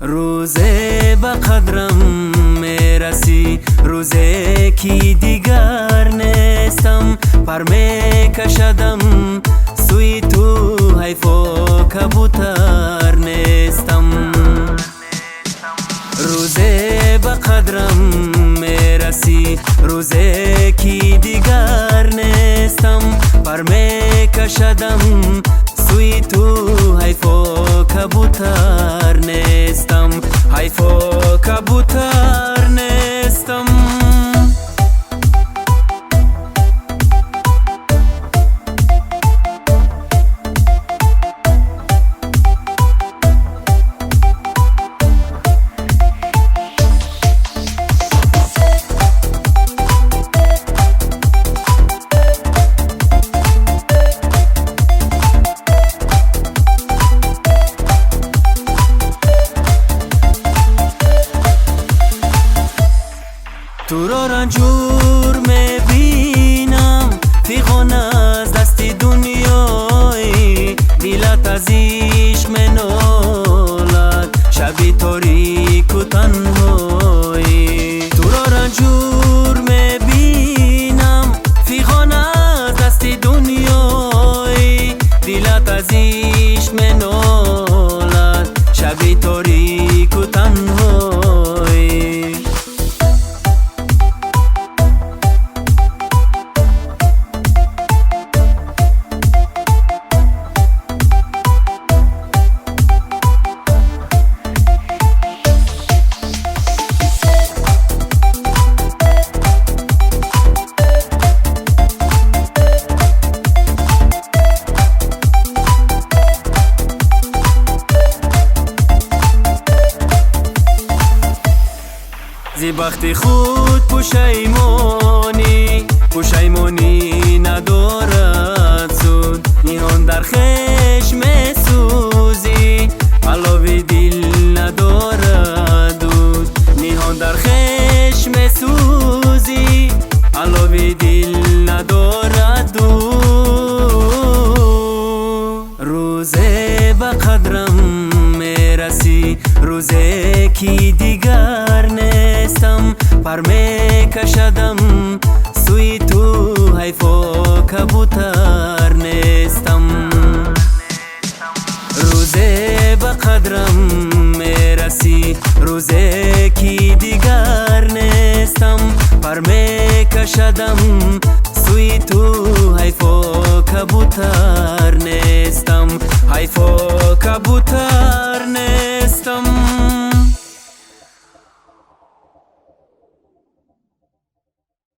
روزه به قدرم میرسی، روزه کی دیگر نیستم. پر میکشدم سوی تو، حیفا کبوتر نیستم. روزه به قدرم میرسی، روزه کی دیگر نیستم. پر میکشدم سوی تو، حیفا کبوتر نیستم. حیفا کبوتر نیستم. تو را رنجور میبینم، فیغان از دستی دنیای. دلت از عشق منالد، شبی تاریک و تنهایی. تو را رنجور میبینم، فیغان از دستی دنیای. دلت از عشق منالد، شبی تاریک و تنهایی. زی بخت خود پشیمانی ندارد سود. نیهان در خشم سوزی، علاوه دل ندارد دود. نیهان در خشم سوزی، علاوه دل ندارد دود. روزه به قدرم میرسی، روزه کی دیگر نیستم. پر میکشدم سوی تو، حیفا کبوتر نیستم. روزه به قدرم میرسی، روزه کی دیگر نیستم. پر میکشدم سوی تو، حیفا کبوتر نیستم. حیفا کبوتر نیستم.